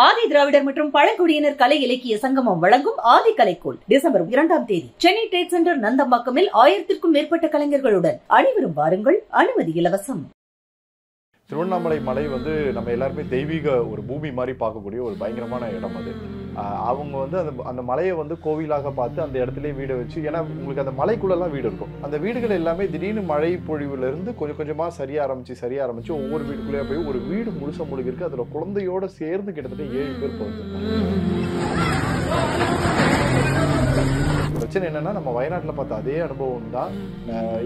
ஆதி திராவிடர் மற்றும் பழங்குடியினர் கலை இலக்கிய சங்கமம் வழங்கும் ஆதி கலைக்கோள் டிசம்பர் 2ஆம் தேதி சென்னை ட்ரேட் சென்டர் நந்தம்பாக்கமில் 1000க்கும் மேற்பட்ட கலைஞர்களுடன் அனைவரும் வாருங்கள். அனுமதி இலவசம். திருவண்ணாமலை மலை வந்து நம்ம எல்லாருமே தெய்வீக ஒரு பூமி மாதிரி பார்க்கக்கூடிய ஒரு பயங்கரமான இடம் அது. அவங்க வந்து அந்த மலையை வந்து கோவிலாக பார்த்து அந்த இடத்துலயே வீடை வச்சு, ஏன்னா உங்களுக்கு அந்த மலைக்குள்ளெல்லாம் வீடு இருக்கும். அந்த வீடுகள் எல்லாமே திடீர்னு மழை பொழிவுல இருந்து கொஞ்சம் கொஞ்சமா சரிய ஆரம்பிச்சு ஒவ்வொரு வீட்டுக்குள்ளேயே போய் ஒரு வீடு முழுச முழுக இருக்கு. அதுல குழந்தையோட சேர்ந்து கிட்டத்தட்ட 7 பேர் பிறந்திருக்காங்க. பிரச்சனை என்னன்னா, நம்ம வயநாட்டுல பார்த்த அதே அனுபவம் தான்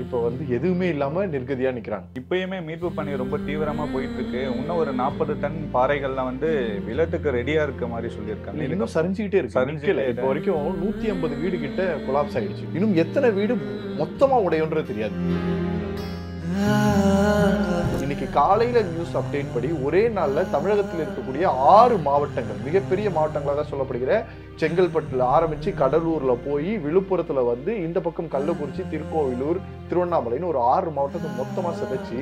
இப்ப வந்து எதுவுமே இல்லாம நிர்கதியா நிக்கிறாங்க. இப்பயுமே மீட்பு பணி ரொம்ப தீவிரமா போயிட்டு இருக்கு. இன்னும் ஒரு 40 டன் பாறைகள்லாம் வந்து விலத்துக்கு ரெடியா இருக்க மாதிரி சொல்லியிருக்காங்க. இன்னும் சரிஞ்சுக்கிட்டே இருக்கு. இப்போ வரைக்கும் 150 வீடு கிட்ட கொலாப்ஸ் ஆயிடுச்சு. இன்னும் எத்தனை வீடு மொத்தமா உடையுன்றது தெரியாது. இன்னைக்கு காலையில நியூஸ் அப்டேட் படி ஒரே நாள்ல தமிழகத்தில் இருக்கக்கூடிய 6 மாவட்டங்கள், மிகப்பெரிய மாவட்டங்களாக தான் சொல்லப்படுகிற செங்கல்பட்டுல ஆரம்பிச்சு கடலூர்ல போய் விழுப்புரத்துல வந்து இந்த பக்கம் கள்ளக்குறிச்சி, திருக்கோவிலூர், திருவண்ணாமலைன்னு ஒரு 6 மாவட்டத்தை மொத்தமா சிதைச்சு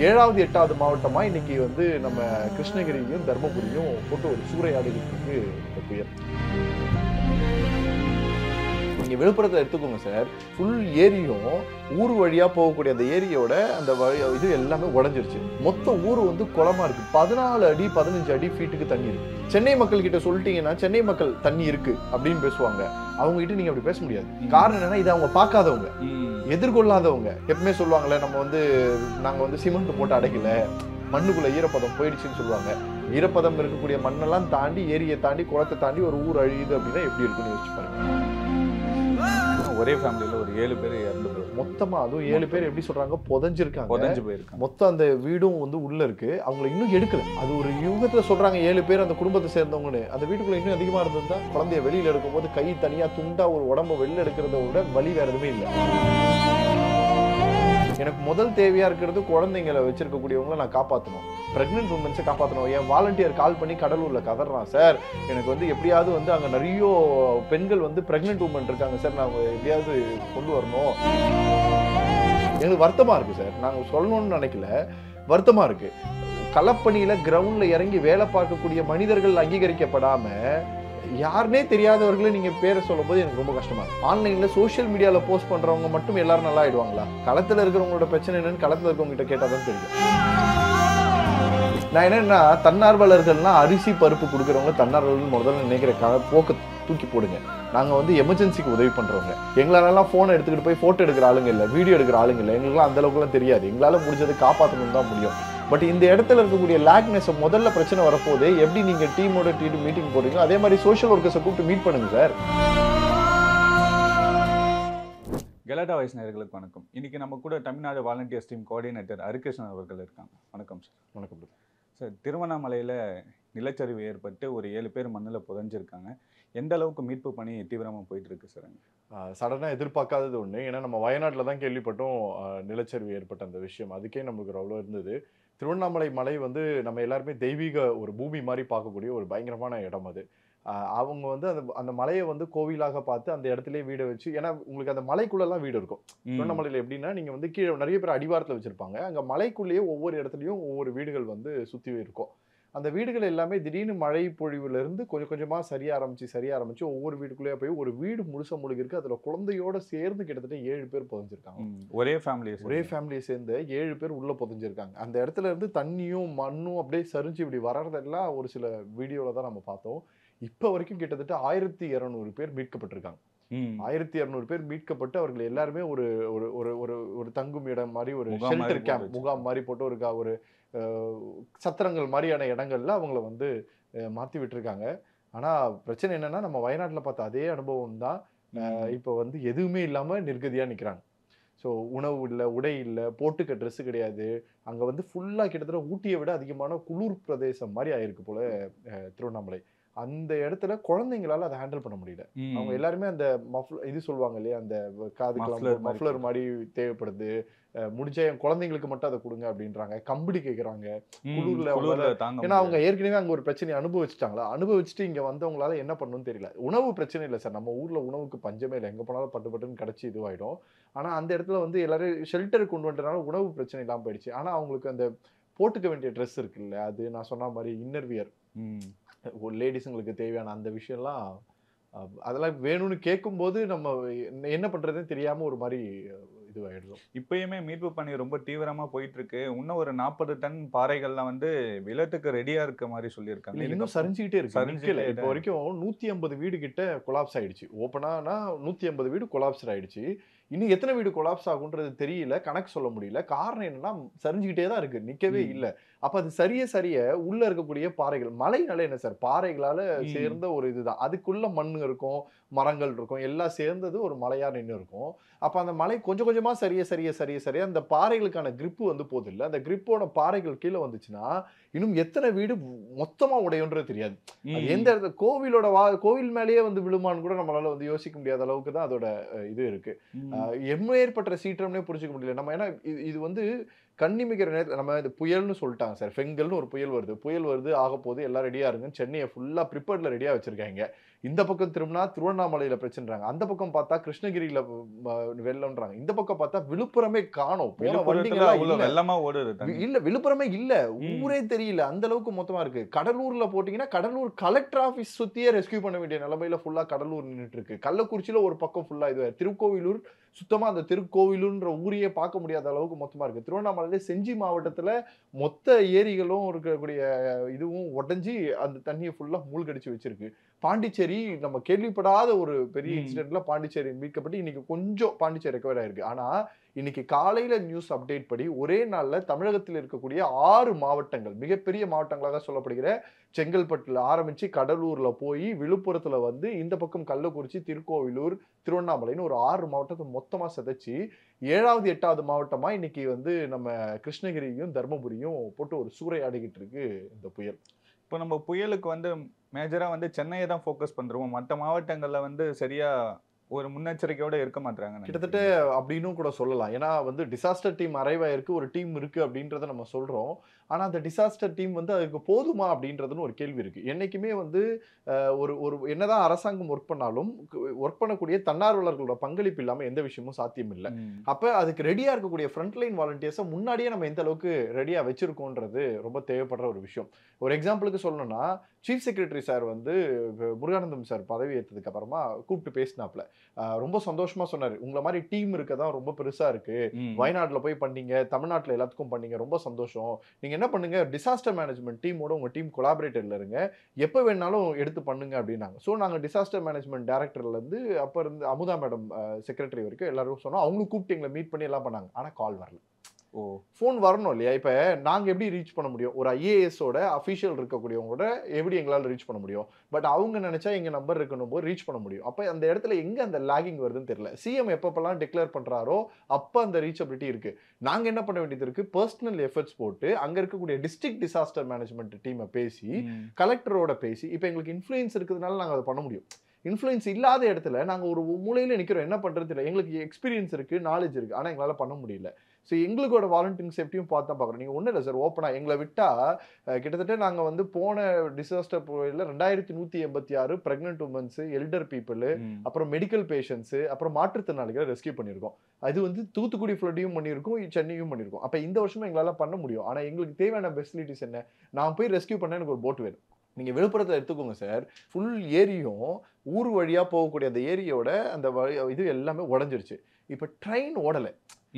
7வது 8வது மாவட்டமா இன்னைக்கு வந்து நம்ம கிருஷ்ணகிரியும் தர்மபுரியும் போட்டு ஒரு சூறையாடிக்கிட்டு இருக்கு இந்த புயல். நீங்க விழுப்புரத்தை எடுத்துக்கோங்க சார், ஃபுல் ஏரியும் ஊர் வழியா போகக்கூடிய அந்த ஏரியோட அந்த இது எல்லாமே உடஞ்சிருச்சு. மொத்த ஊர் வந்து குளமா இருக்கு. 14 அடி 15 அடி ஃபீட்டுக்கு தண்ணி இருக்கு. சென்னை மக்கள் கிட்ட சொல்லிட்டீங்கன்னா சென்னை மக்கள் தண்ணி இருக்கு அப்படின்னு பேசுவாங்க. அவங்க கிட்ட நீங்க அப்படி பேச முடியாது. காரணம் என்னன்னா, இதை அவங்க பார்க்காதவங்க, எதிர்கொள்ளாதவங்க. எப்பவுமே சொல்லுவாங்கல்ல, நம்ம வந்து நாங்க வந்து சிமெண்ட் போட்டு அடைக்கல, மண்ணுக்குள்ள ஈரப்பதம் போயிடுச்சுன்னு சொல்லுவாங்க. ஈரப்பதம் இருக்கக்கூடிய மண்ணெல்லாம் தாண்டி, ஏரியை தாண்டி, குளத்தை தாண்டி ஒரு ஊர் அழியுது அப்படின்னா எப்படி இருக்குன்னு யோசிச்சு பாருங்க. ஒரே ஃபேமிலியில ஒரு 7 பேர் இறந்து போயிருக்கு. மொத்தமா அதுவும் 7 பேர் எப்படி சொல்றாங்க, புதஞ்சு போயிருக்காங்க. மொத்தம் அந்த வீடும் வந்து உள்ள இருக்கு. அவங்களை இன்னும் எடுக்கல. அது ஒரு யுகத்துல சொல்றாங்க 7 பேர் அந்த குடும்பத்தை சேர்ந்தவங்கன்னு. அந்த வீட்டுக்குள்ள இன்னும் அதிகமா இருந்ததுன்னா, குழந்தைய வெளியில எடுக்கும் போது கை தனியா துண்டா ஒரு உடம்ப வெளில எடுக்கிறத விட வலி வேற எதுவுமே இல்லை. எனக்கு முதல் தேவையா இருக்கிறது குழந்தைங்களை வச்சிருக்கக்கூடியவங்களை நான் காப்பாற்றணும், பிரெக்னென்ட் உமன்ஸை காப்பாற்றணும். என் வாலண்டியர் கால் பண்ணி கடலூர்ல கதறான், சார் எனக்கு வந்து எப்படியாவது வந்து அங்க நிறைய பெண்கள் வந்து பிரெக்னென்ட் உமன் இருக்காங்க சார், நாங்க எப்படியாவது கொண்டு வரணும். எங்களுக்கு வருத்தமா இருக்கு சார், நாங்க சொல்லணும்னு நினைக்கல, வருத்தமா இருக்கு. களப்பணியில கிரவுண்ட்ல இறங்கி வேலை பார்க்கக்கூடிய மனிதர்கள் அங்கீகரிக்கப்படாம யாருனே தெரியாதவர்களே நீங்க பேரை சொல்லும் போது எனக்கு ரொம்ப கஷ்டமா இருக்கு. ஆன்லைன்ல சோசியல் மீடியால போஸ்ட் பண்றவங்க மட்டும் எல்லாரும் நல்லா ஆயிடுவாங்களா? களத்துல இருக்கிறவங்களோட பிரச்சனை என்னன்னு களத்துல இருக்கவங்க கிட்ட கேட்டாதான் தெரியும். நான் என்னன்னா, தன்னார்வலர்கள்லாம் அரிசி பருப்பு கொடுக்குறவங்க தன்னார்வலர்கள் முதல்ல நினைக்கிற போக்க தூக்கி போடுங்க. நாங்க வந்து எமர்ஜென்சிக்கு உதவி பண்றவங்க. எங்களாலலாம் போனை எடுத்துக்கிட்டு போய் போட்டோ எடுக்கிற ஆளுங்க இல்லை, வீடியோ எடுக்கிற ஆளுங்க இல்லை. எங்களுக்குலாம் அந்த அளவுக்குலாம் தெரியாது. எங்களால முடிஞ்சதை காப்பாற்றணும் தான் முடியும். பட் இந்த இடத்துல இருக்கக்கூடிய லேக்னஸ் முதல்ல பிரச்சனை வரப்போது எப்படி நீங்க டீமோட மீட்டிங் போடுறீங்க, அதே மாதிரி சோஷியல் ஒர்க்கர்ஸை கூப்பிட்டு மீட் பண்ணுங்க சார். கலாட்டா வாய்ஸ் நேயர்களுக்கு வணக்கம். இன்னைக்கு நம்ம கூட Tamil Nadu volunteers team coordinator Harikrishnan அவர்கள் இருக்காங்க. வணக்கம் சார். வணக்கம் சார். திருவண்ணாமலையில் நிலச்சரிவு ஏற்பட்டு ஒரு 7 பேர் மண்ணில் புதைஞ்சிருக்காங்க. எந்த அளவுக்கு மீட்பு பணி தீவிரமாக போயிட்டு இருக்கு சார்? சடனாக எதிர்பார்க்காதது ஒன்று. ஏன்னா நம்ம வயநாட்டில் தான் கேள்விப்பட்டோம் நிலச்சரிவு ஏற்பட்ட அந்த விஷயம். அதுக்கே நம்மளுக்கு அவ்வளோ இருந்தது. திருவண்ணாமலை மலை வந்து நம்ம எல்லாருமே தெய்வீக ஒரு பூமி மாதிரி பார்க்கக்கூடிய ஒரு பயங்கரமான இடம் அது. அவங்க வந்து அந்த மலையை வந்து கோவிலாக பார்த்து அந்த இடத்துலயே வீடை வச்சு, ஏன்னா உங்களுக்கு அந்த மலைக்குள்ளெல்லாம் வீடு இருக்கும். திருவண்ணாமலையில் எப்படின்னா, நீங்க வந்து கீழே நிறைய பேர் அடிவாரத்தில் வச்சிருப்பாங்க. அங்கே மலைக்குள்ளேயே ஒவ்வொரு இடத்துலையும் ஒவ்வொரு வீடுகள் வந்து சுற்றி இருக்கும். அந்த வீடுகள் எல்லாமே திடீர்னு மழை பொழிவுல இருந்து கொஞ்சம் கொஞ்சமா சரிய ஆரம்பிச்சு ஒவ்வொரு வீட்டுக்குள்ளேயே போய் ஒரு வீடு முழுச முழுக இருக்கு. அதுல குழந்தையோட சேர்ந்து கிட்டத்தட்ட 7 பேர் புதைஞ்சிருக்காங்க. ஒரே ஃபேமிலியை சேர்ந்து 7 பேர் உள்ள புதைஞ்சிருக்காங்க. அந்த இடத்துல இருந்து தண்ணியும் மண்ணும் அப்படியே சரிஞ்சு இப்படி வர்றதெல்லாம் ஒரு சில வீடியோல தான் நம்ம பார்த்தோம். இப்ப வரைக்கும் கிட்டத்தட்ட 1200 பேர் மீட்கப்பட்டிருக்காங்க. 1200 பேர் மீட்கப்பட்டு அவர்கள் எல்லாருமே ஒரு ஒரு தங்கும் இடம் மாதிரி, ஒரு ஷெல்டர் கேம்ப், முகாம் மாதிரி போட்டு ஒரு சத்திரங்கள் மாதிரியான இடங்கள்ல அவங்கள வந்து மாத்தி விட்டுருக்காங்க. ஆனா பிரச்சனை என்னன்னா, நம்ம வயநாட்டுல பார்த்த அதே அனுபவம் தான் இப்ப வந்து எதுவுமே இல்லாம நிர்கதியா நிக்கிறாங்க. ஸோ உணவு இல்லை, உடை இல்லை, போட்டுக்க ட்ரெஸ் கிடையாது. அங்க வந்து ஃபுல்லா கிட்டத்தட்ட ஊட்டியை விட அதிகமான குளிர் பிரதேசம் மாதிரி ஆயிருக்கு போல திருவண்ணாமலை. அந்த இடத்துல குழந்தைங்களால அதை ஹேண்டில் பண்ண முடியல. அவங்க எல்லாருமே அந்த இது சொல்லுவாங்க இல்லையா, அந்த காதுக்கெல்லாம் மஃப்ளர் மாதிரி தேவைப்படுது. முடிஞ்ச என் குழந்தைங்களுக்கு மட்டும் அதை கொடுங்க அப்படின்றாங்க. கம்பளி கேட்கறாங்க குளிர்ல. ஏன்னா அவங்க ஏற்கனவே அங்க ஒரு பிரச்சனையை அனுபவிச்சுட்டு இங்க வந்தவங்களால என்ன பண்ணணும்னு தெரியல. உணவு பிரச்சனை இல்லை சார், நம்ம ஊர்ல உணவுக்கு பஞ்சமே இல்லை. எங்க போனாலும் பட்டுன்னு கிடைச்சி இதுவாயிடும். ஆனா அந்த இடத்துல வந்து எல்லாரும் ஷெல்டர் கொண்டு வந்துட்டனால உணவு பிரச்சனை இல்லாம போயிடுச்சு. ஆனா அவங்களுக்கு அந்த போட்டுக்க வேண்டிய ட்ரெஸ் இருக்குல்ல, அது நான் சொன்ன மாதிரி இன்னர்வியர், ஒரு லேடிஸுங்களுக்கு தேவையான அந்த விஷயம்லாம் அதெல்லாம் வேணும்னு கேட்கும்போது நம்ம என்ன பண்றதுன்னு தெரியாம ஒரு மாதிரி இதுவாயிடுறோம். இப்பயுமே மீட்பு பணி ரொம்ப தீவிரமா போயிட்டு இருக்கு. இன்னும் ஒரு 40 டன் பாறைகள்லாம் வந்து விழத்துக்கு ரெடியா இருக்க மாதிரி சொல்லியிருக்காங்க. இல்ல இன்னும் இதுக்கப்புறம் சரிஞ்சுக்கிட்டே இருக்கு. நிக்கல. சரிஞ்சுட்டே இப்போ தான் வரைக்கும் 150 வீடு கிட்ட கொலாப்ஸ் ஆயிடுச்சு. ஓப்பனானா 150 வீடு கொலாப்ஸ் ஆயிடுச்சு. இன்னும் எத்தனை வீடு கொலாப்ஸ் ஆகுன்றது தெரியல. கணக்கு சொல்ல முடியல. காரணம் என்னன்னா சரிஞ்சுக்கிட்டே தான் இருக்கு. நிக்கவே ம். இல்ல. அப்ப அது சரிய உள்ள இருக்கக்கூடிய பாறைகள். மலைனால என்ன சார்? பாறைகளால ம். சேர்ந்த ஒரு இதுதான். அதுக்குள்ள மண் இருக்கும், மரங்கள் இருக்கும். எல்லாம் சேர்ந்தது ஒரு மலையா நின்னு இருக்கும். அப்ப அந்த மலை கொஞ்சம் கொஞ்சமா சரிய அந்த பாறைகளுக்கான கிரிப் வந்து போதில்ல. அந்த கிரிப்போட பாறைகள் கீழ வந்துச்சுன்னா, இன்னும் எத்தனை வீடு மொத்தமா உடையும்ன்றது தெரியாது. அது எந்த ம். இடத்துல கோவில் மேலேயே வந்து விழுமான்னு கூட நம்மளால வந்து யோசிக்க முடியாத அளவுக்கு தான் அதோட இது இருக்கு. ம். எம்மேற்பட்ட சீற்றம்னே புரிஞ்சுக்க முடியல. நம்ம ஏன்னா இது வந்து கண்ணிமைக்கிற நேரத்துல நம்ம இது புயல்னு சொல்லிட்டாங்க சார். ஃபெங்கல்னு ஒரு புயல் வருது. புயல் வருது, ஆகப்போகுது, எல்லாம் ரெடியா இருங்கன்னு சென்னைய ஃபுல்லா ப்ரிப்பேர்ட்ல ரெடியா வச்சிருக்காங்க. இந்த பக்கம் திரும்பினா திருவண்ணாமலையில பிரச்சனைறாங்க. அந்த பக்கம் பார்த்தா கிருஷ்ணகிரியில வெள்ளம்ன்றாங்க. இந்த பக்கம் பார்த்தா விழுப்புரமே காணோம். போன விழுப்புரத்துல வண்டிங்கலாம் அவ்வளவு இல்ல. வெள்ளமா ஓடுது தண்ணி. இல்ல விழுப்புரமே இல்ல. ம். ஊரே தெரியல. அந்த அளவுக்கு மொத்தமா இருக்கு. கடலூர்ல போட்டீங்கன்னா, கடலூர் கலெக்டர் ஆபீஸ் சுத்தியே ரெஸ்க்யூ பண்ண வேண்டிய நிலைமையில ஃபுல்லா கடலூர் நின்னுட்டு இருக்கு. கள்ளக்குறிச்சியில ஒரு பக்கம் ஃபுல்லா இது. திருக்கோவிலூர் சுத்தமா அந்த திருக்கோவிலூர்ன்ற ஊரையே பார்க்க முடியாத அளவுக்கு மொத்தமா இருக்கு. திருவண்ணாமலையில செஞ்சி மாவட்டத்துல மொத்த ஏரிகளும் இருக்கக்கூடிய இதுவும் உடைஞ்சு அந்த தண்ணிய ஃபுல்லா மூழ்கடிச்சு வச்சிருக்கு. பாண்டிச்சேரி நம்ம கேள்விப்படாத ஒரு பெரிய ம். இன்சிடென்ட்ல பாண்டிச்சேரி மீட்கப்பட்டு இன்னைக்கு கொஞ்சம் பாண்டிச்சேரி ரெக்கவர் ஆயிருக்கு. ஆனா இன்னைக்கு காலையில நியூஸ் அப்டேட் படி ஒரே நாள்ல தமிழகத்தில் இருக்கக்கூடிய 6 மாவட்டங்கள் மிகப்பெரிய மாவட்டங்களாக சொல்லப்படுகிற செங்கல்பட்டுல ஆரம்பிச்சு கடலூர்ல போய் விழுப்புரத்துல வந்து இந்த பக்கம் கள்ளக்குறிச்சி, திருக்கோவிலூர், திருவண்ணாமலைன்னு ஒரு 6 மாவட்டத்தை மொத்தமா சிதைச்சு 7வது 8வது மாவட்டமா இன்னைக்கு வந்து நம்ம கிருஷ்ணகிரியும் தர்மபுரியும் போட்டு ஒரு சூறையாடிக்கிட்டு இருக்கு இந்த புயல். இப்போ நம்ம புயலுக்கு வந்து மேஜரா வந்து சென்னையை தான் ஃபோக்கஸ் பண்றோம். மற்ற மாவட்டங்கள்ல வந்து சரியா ஒரு முன்னெச்சரிக்கையோட இருக்க மாட்றாங்கன்னு கிட்டத்தட்ட நினைக்கிறீங்களா? அப்படின்னும் கூட சொல்லலாம். ஏன்னா வந்து டிசாஸ்டர் டீம் அரைவ் ஆயிருக்கு. ஒரு டீம் இருக்கு அப்படின்றத நம்ம சொல்றோம். ஆனா அந்த டிசாஸ்டர் டீம் வந்து அதுக்கு போதுமா அப்படின்றதுன்னு ஒரு கேள்வி இருக்கு. என்னைக்குமே வந்து ஒரு ஒரு என்னதான் அரசாங்கம் ஒர்க் பண்ணாலும் ஒர்க் பண்ணக்கூடிய தன்னார்வலர்களோட பங்களிப்பு இல்லாம எந்த விஷயமும் சாத்தியம் இல்ல. ம். அப்ப அதுக்கு ரெடியா இருக்கக்கூடிய ஃப்ரண்ட் லைன் வாலண்டியர்ஸ முன்னாடியே நம்ம எந்த அளவுக்கு ரெடியா வச்சிருக்கோன்றது ரொம்ப தேவைப்படுற ஒரு விஷயம். ஒரு எக்ஸாம்பிளுக்கு சொல்லணும்னா, சீஃப் செக்ரட்டரி சார் வந்து முருகானந்தம் சார் பதவி ஏற்றதுக்கு அப்புறமா கூப்பிட்டு பேசினாப்ல. ரொம்ப சந்தோஷமா சொன்னாரு. உங்கள மாரி டீம் இருக்கதான் ரொம்ப பெருசா இருக்கு. ம். வயநாட்ல போய் பண்ணீங்க, தமிழ்நாட்டுல எல்லாத்துக்கும் பண்ணீங்க. ரொம்ப சந்தோஷம். நீங்க என்ன பண்ணுங்க, டிசாஸ்டர் மேனேஜ்மென்ட் டீமோட உங்க டீம் கொலாபரேட்டர்ல இருங்க. எப்ப வேணாலும் எடுத்து பண்ணுங்க அப்டின்னாங்க. சோ நாங்க டிசாஸ்டர் மேனேஜ்மென்ட் டைரக்டர்ல இருந்து அப்ப இருந்து அமுதா மேடம் செக்ரட்டரி வரைக்கும் எல்லாரும் சொன்னோம். அவங்களும் கூப்பிட்டு எங்கள மீட் பண்ணி எல்லாம் பண்ணாங்க. ஆனா கால் வரல. ஓ. ஃபோன் வரணும் இல்லையா? இப்ப நாங்க எப்படி ரீச் பண்ண முடியும்? ஒரு ஐஏஎஸ் ஓட அபிஷியல் இருக்கக்கூடியவங்களோட எப்படி எங்களால ரீச் பண்ண முடியும்? பட் அவங்க நெனச்சா எங்க நம்பர் இருக்கணும்போது ரீச் பண்ண முடியும். அப்ப அந்த இடத்துல எங்க அந்த லாகிங் வருதுன்னு தெரியல. சிஎம் எப்பப்பலாம் டிக்ளேர் பண்றாரோ, அப்ப அந்த ரீச்சபிலிட்டி இருக்கு. நாங்க என்ன பண்ண வேண்டியது இருக்கு? பெர்சனல் எஃபர்ட்ஸ் போட்டு அங்க இருக்கக்கூடிய டிஸ்ட்ரிக்ட் டிசாஸ்டர் மேனேஜ்மென்ட் டீம பேசி, ம். கலெக்டரோட பேசி, இப்ப எங்களுக்கு இன்ஃப்ளூயன்ஸ் இருக்கிறதுனால நாங்க அத பண்ண முடியும். இன்ஃப்ளூயன்ஸ் இல்லாத இடத்துல நாங்க ஒரு மூலையில நிக்கிறோம். என்ன பண்றது தெரியல. எங்களுக்கு எக்ஸ்பீரியன்ஸ் இருக்கு, நாலேட்ஜ் இருக்கு. ஆனா எங்களால பண்ண முடியல. சோ எங்களுக்கோட வாலண்டியரிங் சேஃப்டியும் பார்த்து தான் பார்க்குறோம். நீங்க ஒண்ணும் இல்ல சார் ஓப்பனா எங்கள விட்டா கிட்டத்தட்ட நாங்க வந்து போன டிசாஸ்டர் புயல்ல 2186 பிரெக்னன்ட் வுமன்ஸ், எல்டர் பீப்பிள், ம். அப்புறம் மெடிக்கல் பேஷண்ட்ஸ், அப்புறம் மாற்றுத்திறனாளிகளை ரெஸ்க்யூ பண்ணியிருக்கோம். அது வந்து தூத்துக்குடி ஃப்ளட்டையும் பண்ணியிருக்கோம், சென்னையும் பண்ணியிருக்கோம். அப்ப இந்த வருஷமும் எங்களால பண்ண முடியும். ஆனா எங்களுக்கு தேவையான ஃபெசிலிட்டிஸ் என்ன? நான் போய் ரெஸ்க்யூ பண்ண எனக்கு ஒரு போட் வேணும். நீங்க விழுப்புரத்துல எடுத்துக்கோங்க சார். ஃபுல் ஏரியும் ஊர் வழியா போகக்கூடிய அந்த ஏரியோட அந்த இது எல்லாமே உடைஞ்சிருச்சு. இப்ப ட்ரெயின் ஓடல.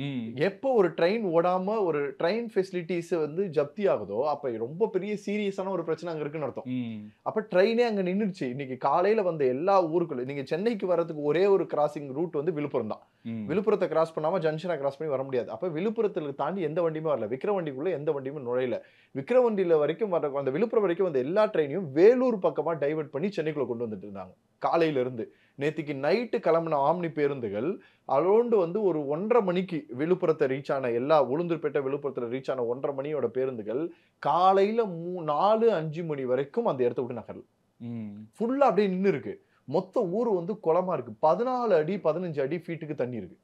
ம். எப்போ ஒரு ட்ரெயின் ஓடாம ஒரு ட்ரெயின் ஃபெசிலிட்டிஸ் வந்து ஜப்தி ஆகுதோ, அப்ப ரொம்ப பெரிய சீரியஸான ஒரு பிரச்சனை அங்க இருக்குன்னு அர்த்தம். ம். அப்ப ட்ரெயினே அங்க நின்னுடுச்சு. இன்னைக்கு காலையில வந்த எல்லா ஊருக்குள்ள நீங்க சென்னைக்கு வரதுக்கு ஒரே ஒரு கிராசிங் ரூட் வந்து விழுப்புரம் தான். ம். விழுப்புரத்தை கிராஸ் பண்ணாம ஜங்ஷனை கிராஸ் பண்ணி வர முடியாது. அப்ப விழுப்புரத்துல தாண்டி எந்த வண்டியுமே வரல. விக்கிரவாண்டிக்குள்ள எந்த வண்டியுமே நுழையல. விக்கிரவாண்டியில வரைக்கும் வர அந்த விழுப்புரம் வரைக்கும் வந்த எல்லா ட்ரெயினையும் வேலூர் பக்கமா டைவர்ட் பண்ணி சென்னைக்குள்ள கொண்டு வந்துட்டு இருந்தாங்க. காலையில இருந்து. நேத்திக்கு நைட்டு கிளம்பின ஆம்னி பேருந்துகள் அரௌண்ட் வந்து ஒரு 1:30 மணிக்கு விழுப்புரத்தை ரீச் ஆன எல்லா உளுந்தூர்பேட்டை விழுப்புரத்துல ரீச் ஆன 1:30 மணியோட பேருந்துகள் காலையில 4, 5 மணி வரைக்கும் அந்த இடத்த விட்டு நகரல. ம். ஃபுல்லா அப்படியே நின்னு இருக்கு. மொத்த ஊர் வந்து குளமா இருக்கு. 14 அடி 15 அடி ஃபீட்டுக்கு தண்ணி இருக்கு.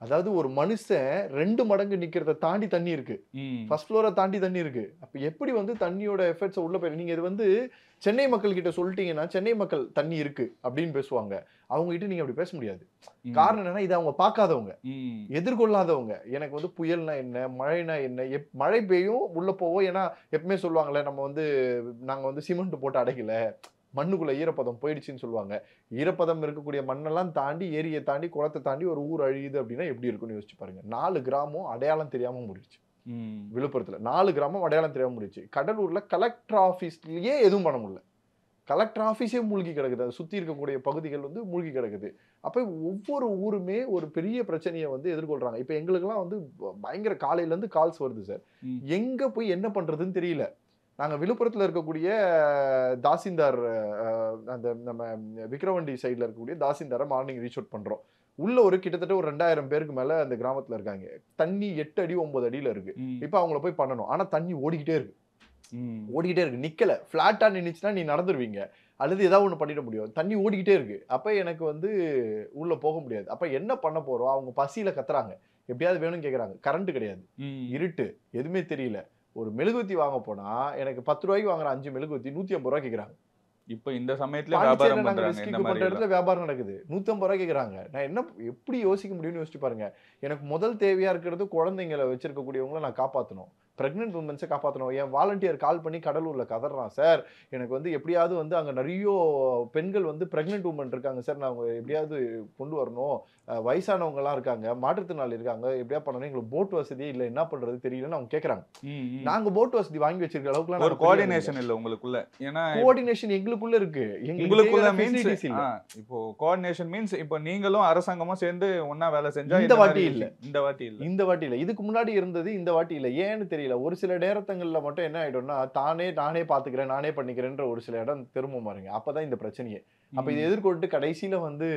அதாவது ஒரு மனுஷன் 2 மடங்கு நிக்கிறத தாண்டி தண்ணி இருக்கு. ஃபர்ஸ்ட் ஃப்ளோரை தாண்டி தண்ணி இருக்கு. அப்ப எப்படி வந்து தண்ணியோட எஃபெக்ட்ஸ் உள்ள போய் நீங்க இது வந்து சென்னை மக்கள் கிட்ட சொல்லிட்டீங்கன்னா சென்னை மக்கள் தண்ணி இருக்கு அப்படின்னு பேசுவாங்க. அவங்க கிட்ட நீங்க அப்படி பேச முடியாது. காரணம் என்னன்னா இதை அவங்க பார்க்காதவங்க, எதிர்கொள்ளாதவங்க. எனக்கு வந்து புயல்னா என்ன, மழைனா என்ன, மழை பெய்யும் உள்ள போவோம். ஏன்னா எப்பவுமே சொல்லுவாங்களே நம்ம வந்து நாங்க வந்து சிமெண்ட் போட்டு அடைக்கல, மண்ணுக்குள்ள ஈரப்பதம் போயிடுச்சுன்னு சொல்லுவாங்க. ஈரப்பதம் இருக்கக்கூடிய மண்ணெல்லாம் தாண்டி, ஏரியை தாண்டி, குளத்தை தாண்டி ஒரு ஊர் அழியுது அப்படின்னா எப்படி இருக்குன்னு யோசிச்சு பாருங்க. 4 கிராமம் அடையாளம் தெரியாம முடிச்சு. விழுப்புரத்துல 4 கிராமம் அடையாளம் தெரியாம முடிச்சு. கடலூர்ல கலெக்டர் ஆபீஸ்லயே எதுவும் பண்ண முடியல. கலெக்டர் ஆபீஸே மூழ்கி கிடக்குது. அதை சுத்தி இருக்கக்கூடிய பகுதிகள் வந்து மூழ்கி கிடக்குது. அப்ப ஒவ்வொரு ஊருமே ஒரு பெரிய பிரச்சனையை வந்து எதிர்கொள்றாங்க. இப்ப எங்களுக்கெல்லாம் வந்து பயங்கர காலையில இருந்து கால்ஸ் வருது சார். எங்க போய் என்ன பண்றதுன்னு தெரியல. நாங்க விழுப்புரத்துல இருக்கக்கூடிய தாசில்தார், அந்த நம்ம விக்கிரவாண்டி சைட்ல இருக்கக்கூடிய தாசில்தாரை மார்னிங் ரீச் அவுட் பண்றோம். உள்ள ஒரு கிட்டத்தட்ட ஒரு 2000 பேருக்கு மேல அந்த கிராமத்துல இருக்காங்க. தண்ணி 8 அடி 9 அடியில இருக்கு. இப்ப அவங்கள போய் பண்ணணும். ஆனா தண்ணி ஓடிக்கிட்டே இருக்கு. ஓடிக்கிட்டே இருக்கு, நிக்கல. பிளாட்டா நின்னுச்சுன்னா நீ நடந்துருவீங்க அல்லது ஏதாவது ஒண்ணு பண்ணிட முடியும். தண்ணி ஓடிக்கிட்டே இருக்கு. அப்ப எனக்கு வந்து உள்ள போக முடியாது. அப்ப என்ன பண்ண போறோம்? அவங்க பசியில கத்துறாங்க, எப்படியாவது வேணும்னு கேக்குறாங்க. கரண்ட் கிடையாது, இருட்டு, எதுவுமே தெரியல. ஒரு மெழுகுவத்தி வாங்க போனா எனக்கு 10 ரூபாய்க்கு வாங்குற 5 மெழுகுவத்தி 150 ரூபாய் கேக்குறாங்க. இப்ப இந்த சமயத்துல வியாபாரம் பண்றாங்க. இந்த மாதிரி இடத்துல வியாபாரம் நடக்குது. 150 ரூபாய் கேக்குறாங்க. நான் என்ன எப்படி யோசிக்க முடியும்னு யோசிச்சு பாருங்க. எனக்கு முதல் தேவையா இருக்கிறது குழந்தைங்களை வச்சிருக்கக்கூடியவங்களை நான் காப்பாற்றணும், பிரெக்னென்ட் உமன்ஸை காப்பாற்றணும். என் வாலண்டியர் கால் பண்ணி கடலூர்ல கதறான், சார் எனக்கு வந்து எப்படியாவது வந்து அங்க நிறைய பெண்கள் வந்து பிரெக்னென்ட் உமன் இருக்காங்க சார், நான் எப்படியாவது கொண்டு வரணும், வயசானவங்க எல்லாம் இருக்காங்க, மாற்றுத்திறனாளி இருக்காங்க, எப்படியா பண்ணணும், எங்களுக்கு போட் வசதியே இல்லை, என்ன பண்றது தெரியலன்னு அவங்க கேக்குறாங்க. நாங்க போட் வசதி வாங்கி வச்சிருக்க அளவுக்கு ஒரு கோஆர்டினேஷன் இல்ல உங்களுக்குள்ள. ஏன்னா கோஆர்டினேஷன் எங்களுக்குள்ள இருக்கு. உங்களுக்குள்ள மீன்ஸ் இப்போ கோஆர்டினேஷன் மீன்ஸ் இப்போ நீங்களும் அரசாங்கமும் சேர்ந்து ஒண்ணா வேலை செஞ்சா இந்த வாட்டி இல்ல, இந்த வாட்டி இல்ல, இதுக்கு முன்னாடி இருந்தது, இந்த வாட்டி இல்ல. ஏன்னு தெரியல. ஒரு சில நேரங்கள்ல மட்டும் என்ன ஆயிடும்னா நானே பாத்துக்கிறேன், நானே பண்ணிக்கிறேன்ற ஒரு சில இடம் திரும்ப மாறுங்க. அப்பதான் இந்த பிரச்சனையே. அப்ப இதை எதிர்கொண்டு கடைசியில வந்து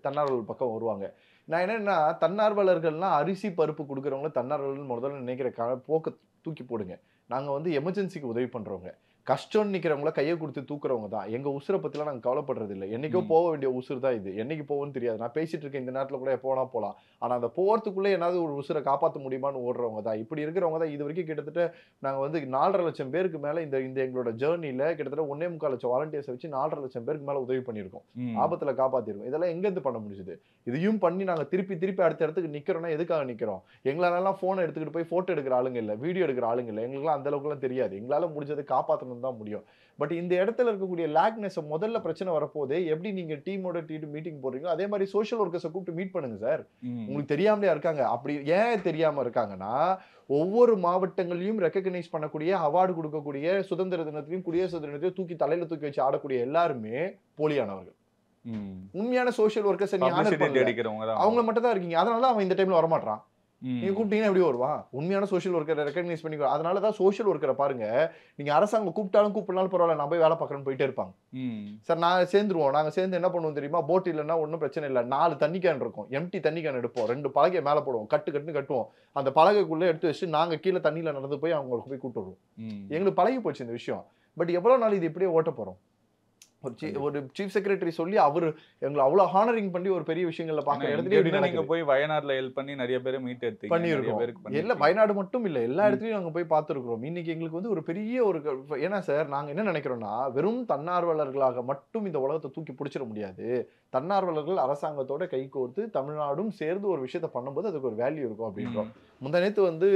தன்னார்வலர் பக்கம் வருவாங்க. நான் என்னன்னா தன்னார்வலர்கள்லாம் அரிசி பருப்பு கொடுக்குறவங்க தன்னார்வலர்கள் முதல்ல நினைக்கிற போக்க தூக்கி போடுங்க. நாங்க வந்து எமர்ஜென்சிக்கு உதவி பண்றவங்க, கஷ்டம் நிக்கிறவங்கள கையை கொடுத்து தூக்குறவங்க தான். எங்க உசுரை பத்திலாம் நாங்க கவலைப்படுறது இல்லை. என்னைக்கோ போக வேண்டிய உசுறு தான் இது. என்னைக்கு போவோன்னு தெரியாது. நான் பேசிட்டு இருக்கேன் இந்த நேரத்துல கூட போனா போலாம். ஆனா அந்த போறதுக்குள்ள ஏதாவது ஒரு உசுரை காப்பாற்ற முடியுமான்னு ஓடுறவங்க தான். இப்படி இருக்கிறவங்க தான் இது வரைக்கும் கிட்டத்தட்ட நாங்க வந்து 4.5 லட்சம் பேருக்கு மேல இந்த எங்களோட ஜேர்னில கிட்டத்தட்ட 1.25 லட்சம் வாலண்டியர்ஸ் வச்சு 4.5 லட்சம் பேருக்கு மேல உதவி பண்ணிருக்கோம், ஆபத்துல காப்பாத்திருக்கோம். இதெல்லாம் எங்க இருந்து பண்ண முடிஞ்சது? இதையும் பண்ணி நாங்க திருப்பி அடுத்த இடத்துக்கு நிக்கிறோம்னா எதுக்காக நிக்கிறோம்? எங்களால போன் எடுத்துக்கிட்டு போய் போட்டோ எடுக்கிற ஆளுங்க இல்ல, வீடியோ எடுக்கிற ஆளுங்க இல்ல. எங்களுக்கு அந்த அளவுக்கு எல்லாம் தெரியாது. எங்களால முடிஞ்சது காப்பாற்றணும் தான் முடியும். பட் இந்த இடத்துல இருக்கக்கூடிய லேக்னஸ் முதல்ல பிரச்சனை வரப்போதே எப்படி நீங்க டீமோட மீட்டிங் போடுறீங்களோ அதே மாதிரி சோஷியல் ஒர்க்கர்ஸை கூப்பிட்டு மீட் பண்ணுங்க சார். உங்களுக்கு தெரியாமலே இருக்காங்க. அப்படி ஏன் தெரியாம இருக்காங்கன்னா ஒவ்வொரு மாவட்டங்களையும் ரெகக்னைஸ் பண்ணக்கூடிய அவார்டு கொடுக்கக்கூடிய சுதந்திர தினத்திலையும் குடியரசு தினத்தையும் தூக்கி தலையில தூக்கி வச்சு ஆடக்கூடிய எல்லாருமே போலியானவர்கள். உண்மையான சோஷியல் ஒர்க்கர்ஸ் அவங்க மட்டும் தான் இருக்கீங்க. அதனால அவன் இந்த டைம்ல வரமாட்டான். நீங்க கூப்பிட்டீங்கன்னா எப்படி வருவான்? உண்மையான சோஷியல் ஒர்க்கரை ரெகக்னைஸ் பண்ணி. அதனாலதான் சோஷியல் ஒர்க்கரை பாருங்க, நீங்க அரசாங்கம் கூப்பிட்டாலும் கூப்பிடனாலும் பரவாயில்ல, நான் போய் வேலை பார்க்கறேன்னு போயிட்டே இருப்பாங்க. சார் நான் சேர்ந்துருவோம், நாங்க சேர்ந்து என்ன பண்ணுவோம் தெரியுமா? போட் இல்லைன்னா ஒன்றும் பிரச்சனை இல்லை, 4 தண்ணி கேன் இருக்கும், எம்டி தண்ணி கேன் எடுப்போம், 2 பலகையை மேல போடுவோம், கட்டுன்னு கட்டுவோம், அந்த பலகைக்குள்ள எடுத்து வச்சு நாங்க கீழே தண்ணியில நடந்து போய் அவங்களுக்கு போய் கூப்பிட்டு வருவோம். எங்களுக்கு பழகி போச்சு இந்த விஷயம். பட் எவ்வளவு நாள் இது இப்படியே ஓட்ட போறோம்? ஒரு சீஃப் செக்ரட்டரி சொல்லி அவரு எங்களை அவ்வளவு ஹானரிங் பண்ணி ஒரு பெரிய விஷயங்கள்ல பாக்குற இடத்துல நீங்க போய் வயநாடுல ஹெல்ப் பண்ணி நிறைய பேரை மீட் எடுத்து பண்ணிருக்கோம். இல்ல வயநாடு மட்டும் இல்ல, எல்லா இடத்துலயும் நாங்க போய் பார்த்துருக்கிறோம். இன்னைக்கு எங்களுக்கு வந்து ஒரு பெரிய ஒரு ஏன்னா சார் நாங்க என்ன நினைக்கிறோம்னா வெறும் தன்னார்வலர்களாக மட்டும் இந்த உலகத்தை தூக்கி பிடிச்சிட முடியாது. தன்னார்வலர்கள் அரசாங்கத்தோட கை கோர்த்து தமிழ்நாடும் சேர்ந்து ஒரு விஷயத்த பண்ணும்போது அதுக்கு ஒரு வேல்யூ இருக்கும் அப்படின்றோம். முந்தநேத்து வந்து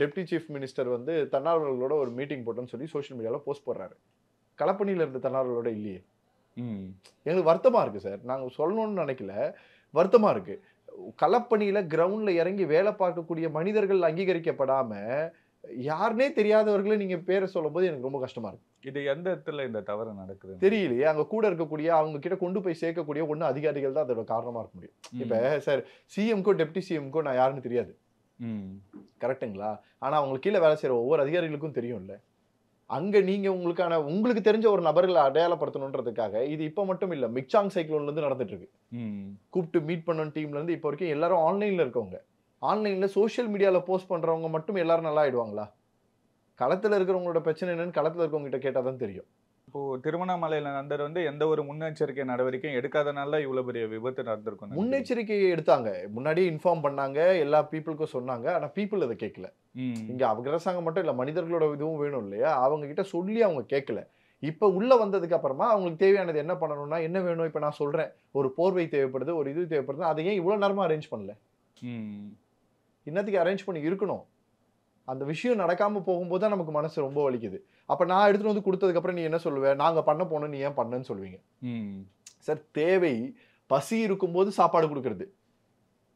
டெப்டி சீஃப் மினிஸ்டர் வந்து தன்னார்வலர்களோட ஒரு மீட்டிங் போட்டோன்னு சொல்லி சோசியல் மீடியால போஸ்ட் போடுறாரு. களப்பணியில இருந்த தன்னார்வலோட இல்லையே. எங்களுக்கு வருத்தமா இருக்கு சார். நாங்க சொல்லணும்னு நினைக்கல, வருத்தமா இருக்கு. களப்பணியில கிரவுண்ட்ல இறங்கி வேலை பார்க்கக்கூடிய மனிதர்கள் அங்கீகரிக்கப்படாம யாருனே தெரியாதவர்களை நீங்க பேரை சொல்லும் போது எனக்கு ரொம்ப கஷ்டமா இருக்கு. இது எந்த இடத்துல இந்த தவறு நடக்குது தெரியலையே. அங்க கூட இருக்கக்கூடிய அவங்க கிட்ட கொண்டு போய் சேர்க்கக்கூடிய ஒண்ணு அதிகாரிகள் தான் அதோட காரணமா இருக்க முடியும். இப்ப சார் சிஎம்கோ டெப்டி சிஎம்கோ நான் யாருன்னு தெரியாது, கரெக்டுங்களா? ஆனா அவங்களுக்கு கீழே வேலை செய்யற ஒவ்வொரு அதிகாரிகளுக்கும் தெரியும்ல. அங்க நீங்க உங்களுக்கு தெரிஞ்ச ஒரு நபர்களை அடையாளப்படுத்தணுன்றதுக்காக இது இப்ப மட்டும் இல்ல, மிக்சாங் சைக்ளோன்ல இருந்து நடந்துட்டு இருக்கு. கூப்பிட்டு மீட் பண்ணணும் டீம்ல இருந்து இப்ப வரைக்கும் எல்லாரும் ஆன்லைன்ல இருக்கவங்க. ஆன்லைன்ல சோசியல் மீடியால போஸ்ட் பண்றவங்க மட்டும் எல்லாரும் நல்லா ஆயிடுவாங்களா? களத்துல இருக்கிறவங்களோட பிரச்சனை என்னன்னு களத்துல இருக்கவங்க கிட்ட கேட்டாதான் தெரியும். இப்போ திருவண்ணாமலையில நடந்தது வந்து எந்த ஒரு முன்னெச்சரிக்கை நடவடிக்கையும் எடுக்காதனால இவ்வளவு பெரிய விபத்து நடந்திருக்கும். முன்னெச்சரிக்கையை எடுத்தாங்க, முன்னாடியே இன்ஃபார்ம் பண்ணாங்க, எல்லா பீப்புளுக்கும் சொன்னாங்க. ஆனா பீப்புள் அதை கேட்கல. இங்க அரசாங்கம் மட்டும் இல்ல, மனிதர்களோட இதுவும் வேணும் இல்லையா? அவங்க கிட்ட சொல்லி அவங்க கேட்கல. இப்ப உள்ள வந்ததுக்கு அப்புறமா அவங்களுக்கு தேவையானது என்ன பண்ணணும்னா, என்ன வேணும்? இப்ப நான் சொல்றேன், ஒரு போர்வை தேவைப்படுது, ஒரு இது தேவைப்படுது, அதை ஏன் இவ்வளவு நேரமா அரேஞ்ச் பண்ணல? இன்னத்துக்கு அரேஞ்ச் பண்ணி இருக்கணும். அந்த விஷயம் நடக்காம போகும்போது தான் நமக்கு மனசு ரொம்ப வலிக்குது. அப்ப நான் எடுத்துட்டு வந்து கொடுத்ததுக்கு அப்புறம் நீ என்ன சொல்லுவ? நாங்க பண்ண போனோம், நீ ஏன் பண்ணன்னு சொல்லுவீங்க. சார், தேவை பசி இருக்கும்போது சாப்பாடு கொடுக்கறது.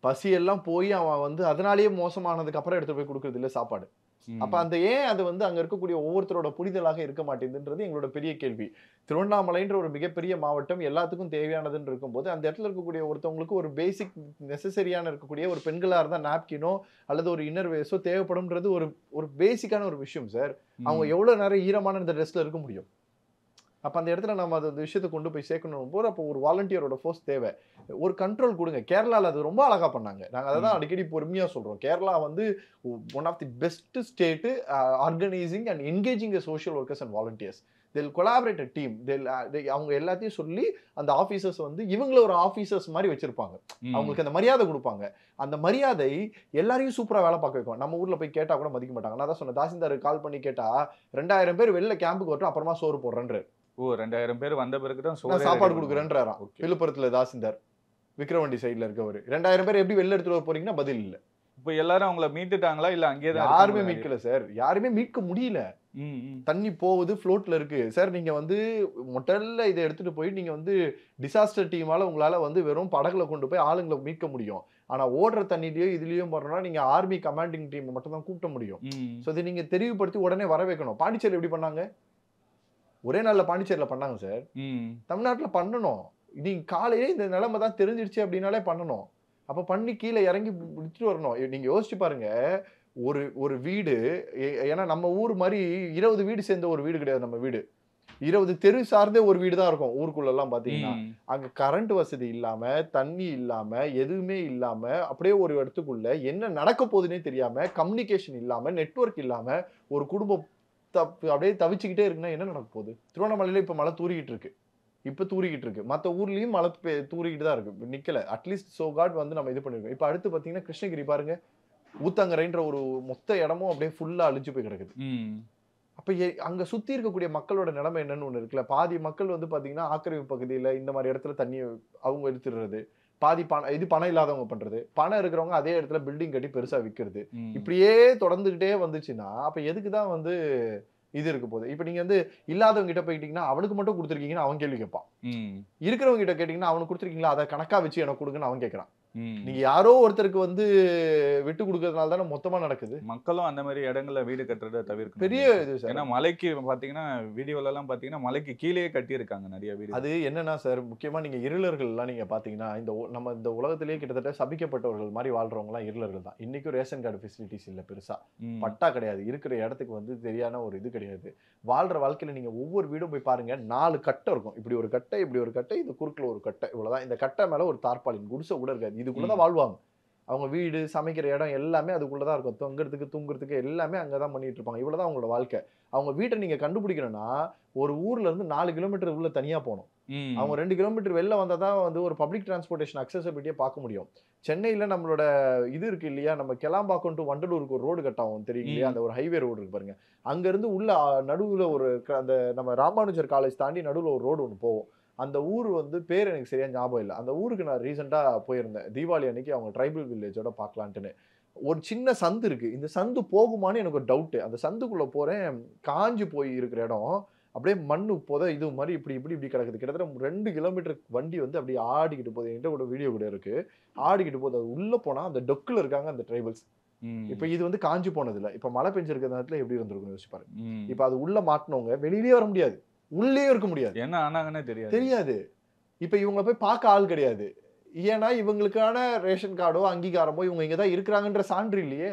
பசி எல்லாம் போய் அவன் வந்து அதனாலேயே மோசமானதுக்கு அப்புறம் எடுத்து போய் கொடுக்கறது இல்ல சாப்பாடு. அப்ப அந்த ஏன் அது வந்து அங்க இருக்கக்கூடிய ஒவ்வொருத்தரோட புரிதலாக இருக்க மாட்டேங்குதுன்றது எங்களோட பெரிய கேள்வி. திருவண்ணாமலைன்ற ஒரு மிகப்பெரிய மாவட்டம், எல்லாத்துக்கும் தேவையானதுன்னு இருக்கும்போது அந்த இடத்துல இருக்கக்கூடிய ஒருத்தவங்களுக்கு ஒரு பேசிக் நெசசரியான இருக்கக்கூடிய ஒரு பெண்களா இருந்தா நாப்கினோ அல்லது ஒரு இன்னர் வேஸோ தேவைப்படும்ன்றது ஒரு பேசிக்கான ஒரு விஷயம் சார். அவங்க எவ்வளவு நேரம் ஈரமான இந்த ட்ரெஸ்ல இருக்க முடியும்? அப்ப அந்த இடத்துல நம்ம அந்த விஷயத்தை கொண்டு போய் சேர்க்கணும் போது அப்போ ஒரு வாலண்டியரோட ஃபோர்ஸ் தேவை. ஒரு கண்ட்ரோல் கொடுங்க. கேரளால அது ரொம்ப அழகா பண்ணாங்க. நாங்க அதை தான் அடிக்கடி பொறுமையா சொல்றோம். கேரளா வந்து one of the best state organising and engaging social workers and volunteers. they'll collaborate a team. அவங்க எல்லாத்தையும் சொல்லி அந்த ஆபீசர்ஸ் வந்து இவங்கள ஒரு ஆபீசர்ஸ் மாதிரி வச்சிருப்பாங்க. அவங்களுக்கு அந்த மரியாதை கொடுப்பாங்க. அந்த மரியாதை எல்லாரையும் சூப்பரா வேலை பார்க்க வைக்கும். நம்ம ஊர்ல போய் கேட்டா கூட மதிக்க மாட்டாங்க. நான் தான் சொன்னேன், தாசில்தாருக்கு கால் பண்ணி கேட்டா 2000 பேர் வெளில கேம்புக்கு வரட்டும், அப்புறமா சோறு போடுறேன்றாரு. 2000 பேர் வந்த பிறகுதான் சாப்பாடு கொடுக்குறேன்றாராம். விழுப்புரத்துல தாசில்தார், விக்ரவாண்டி சைடுல இருக்கவர். 2000 பேர் எப்படி வெளில எடுத்துட்டு போறீங்கன்னா பதில் இல்ல. இப்ப எல்லாரும் அவங்கள மீட்டுட்டாங்களா இல்ல அங்கேயே தான்? யாருமே மீட்கல சார். யாருமே மீட்க முடியல. தண்ணி போகுது, ஃப்ளோட்ல இருக்கு சார். நீங்க வந்து முதல்ல இதை எடுத்துட்டு போய் நீங்க வந்து டிசாஸ்டர் டீமால உங்களால வந்து வெறும் படகுல கொண்டு போய் ஆளுங்களை மீட்க முடியும். ஆனா ஓடுற தண்ணிலயோ இதுலயும் போறோம்னா நீங்க ஆர்மி கமாண்டிங் டீம் மட்டும் தான் கூப்பிட முடியும். சோ இதை நீங்க தெரிவுபடுத்தி உடனே வர வைக்கணும். பாண்டிச்சேரி எப்படி பண்ணாங்க? ஒரே நாள்ல பாண்டிச்சேரியில பண்ணாங்க சார். தமிழ்நாட்டுல பண்ணணும். நீங்க காலையிலே இந்த நிலைமை தான் தெரிஞ்சிருச்சு அப்படின்னாலே பண்ணணும். அப்ப பண்ணி கீழே இறங்கி விட்டுட்டு வரணும். நீங்க யோசிச்சு பாருங்க, ஒரு வீடு, ஏன்னா நம்ம ஊர் மாதிரி 20 வீடு சேர்ந்த ஒரு வீடு கிடையாது. நம்ம வீடு 20 தெரு சார்ந்த ஒரு வீடு தான் இருக்கும். ஊருக்குள்ள எல்லாம் பாத்தீங்கன்னா அங்க கரண்ட் வசதி இல்லாம, தண்ணி இல்லாம, எதுவுமே இல்லாம, அப்படியே ஒரு இடத்துக்குள்ள என்ன நடக்க போகுதுன்னே தெரியாம, கம்யூனிகேஷன் இல்லாம, நெட்வொர்க் இல்லாம ஒரு குடும்பம் அப்படியே தவிச்சுக்கிட்டே இருக்குன்னா என்ன நடக்க போகுது? திருவண்ணாமலையில இப்ப மழை தூரிக்கிட்டு இருக்கு. இப்ப தூரிக்கிட்டு இருக்கு. மத்த ஊர்லயும் மழை தூரிக்கிட்டு தான் இருக்கு. நிக்கல. அட்லீஸ்ட் சோ காட் வந்து நம்ம இது பண்ணிருக்கோம். இப்ப அடுத்து பாத்தீங்கன்னா கிருஷ்ணகிரி பாருங்க, ஊத்தங்கரைன்ற ஒரு மொத்த இடமும் அப்படியே ஃபுல்லா அழிஞ்சு போய் கிடக்குது. அப்ப அங்க சுத்தி இருக்கக்கூடிய மக்களோட நிலைமை என்னன்னு ஒண்ணு இருக்குல்ல. பாதி மக்கள் வந்து பாத்தீங்கன்னா ஆக்கிரமிப்பு பகுதியில இந்த மாதிரி இடத்துல தண்ணி அவங்க எடுத்துடுறது, பாதி பணம் இல்லாதவங்க பண்றது, பணம் இருக்கிறவங்க அதே இடத்துல பில்டிங் கட்டி பெருசா விற்கிறது. இப்படியே தொடர்ந்துகிட்டே வந்துச்சுன்னா அப்ப எதுக்குதான் வந்து இது இருக்கு போகுது? இப்ப நீங்க வந்து இல்லாதவங்க கிட்ட போயிட்டீங்கன்னா அவனுக்கு மட்டும் கொடுத்துருக்கீங்கன்னு அவன் கேள்வி கேட்பான். இருக்கிறவங்க கிட்ட கேட்டீங்கன்னா அவனுக்கு கொடுத்துருக்கீங்களா, அதை கணக்கா வச்சு எனக்கு கொடுங்கன்னு அவன் கேட்கறான். நீங்க யாரோ ஒருத்தருக்கு வந்து விட்டு கொடுக்கறதுனால தானே மொத்தமா நடக்குது. மக்களும் அந்த மாதிரி இடங்கள்ல வீடு கட்டுறத தவிர்க்க பெரிய இது சார். ஏன்னா மலைக்கு பாத்தீங்கன்னா வீடியோல எல்லாம் பாத்தீங்கன்னா மலைக்கு கீழே கட்டி இருக்காங்க நிறைய வீடு. அது என்னன்னா சார், முக்கியமா நீங்க இருளர்கள் எல்லாம் நீங்க பாத்தீங்கன்னா நம்ம இந்த உலகத்திலேயே கிட்டத்தட்ட சபிக்கப்பட்டவர்கள் மாதிரி வாழ்றவங்க எல்லாம் இருளர்கள் தான். இன்னைக்கும் ரேஷன் கார்டு ஃபெசிலிட்டிஸ் இல்ல, பெருசா பட்டா கிடையாது, இருக்கிற இடத்துக்கு வந்து தெரியான ஒரு இது கிடையாது. வாழ்ற வாழ்க்கையில நீங்க ஒவ்வொரு வீடும் போய் பாருங்க, 4 கட்டை இருக்கும். இப்படி ஒரு கட்டை, இப்படி ஒரு கட்டை, இந்த குறுக்குல ஒரு கட்டை, இவ்வளவுதான். இந்த கட்டை மேல ஒரு தார்பாலின் குடிசை கூட இருக்காது. இதுக்குள்ளதான் வாழ்வாங்க. அவங்க வீடு, சமைக்கிற இடம் எல்லாமே அதுக்குள்ளதான் இருக்கும். தொங்குறதுக்கு தூங்குறதுக்கு எல்லாமே அங்கதான் பண்ணிட்டு இருப்பாங்க. இவ்வளவுதான் அவங்களோட வாழ்க்கை. அவங்க வீட்டை நீங்க கண்டுபிடிக்கணும்னா ஒரு ஊர்ல இருந்து 4 கிலோமீட்டர் உள்ள தனியா போகணும். அவங்க 2 கிலோமீட்டர் வெளில வந்தாதான் வந்து ஒரு பப்ளிக் டிரான்ஸ்போர்டேஷன் அக்சசபிலிட்டியை பார்க்க முடியும். சென்னையில நம்மளோட இது இருக்கு இல்லையா, நம்ம கெலாம்பாக்கம் டு வண்டலூருக்கு ஒரு ரோடு கட்டாகும் தெரியும் இல்லையா, அந்த ஒரு ஹைவே ரோடு இருக்கு பாருங்க. அங்க இருந்து உள்ள நடுவுல ஒரு அந்த நம்ம ராமானுஜர் காலேஜ் தாண்டி நடுவுல ஒரு ரோடு ஒன்று போவோம். அந்த ஊர் வந்து பேர் எனக்கு சரியா ஞாபகம் இல்லை. அந்த ஊருக்கு நான் ரீசெண்டா போயிருந்தேன். தீபாவளி அன்னைக்கு அவங்க ட்ரைபல் வில்லேஜோட பார்க்கலான்ட்டுன்னு. ஒரு சின்ன சந்து இருக்கு. இந்த சந்து போகுமான்னு எனக்கு ஒரு டவுட். அந்த சந்துக்குள்ள போறேன், காஞ்சு போய் இருக்கிற இடம் அப்படியே மண்ணு இது மாதிரி இப்படி கிடக்குது. கிட்டத்தட்ட 2 கிலோமீட்டர் வண்டி வந்து அப்படியே ஆடிக்கிட்டு போகுது. என்கிட்ட கூட வீடியோ கூட இருக்கு. ஆடிக்கிட்டு போகுது. அது உள்ள போனா அந்த டொக்குல இருக்காங்க அந்த ட்ரைபல்ஸ். இப்ப இது வந்து காஞ்சு போனது இல்ல. இப்ப மழை பெஞ்சிருக்கிற நேரத்துல எப்படி இருந்திருக்கும் யோசிச்சு பாருங்க. இப்ப அது உள்ள மாட்டினவங்க வெளியிலேயே வர முடியாது, உள்ளே இருக்க முடியாது. என்ன ஆனாங்கன்னே தெரியாது. இப்ப இவங்க போய் பார்க்க ஆள் கிடையாது. ஏன்னா இவங்களுக்கான ரேஷன் கார்டோ அங்கீகாரமோ இவங்க இங்கதான் இருக்கிறாங்கன்ற சான்று இல்லையே.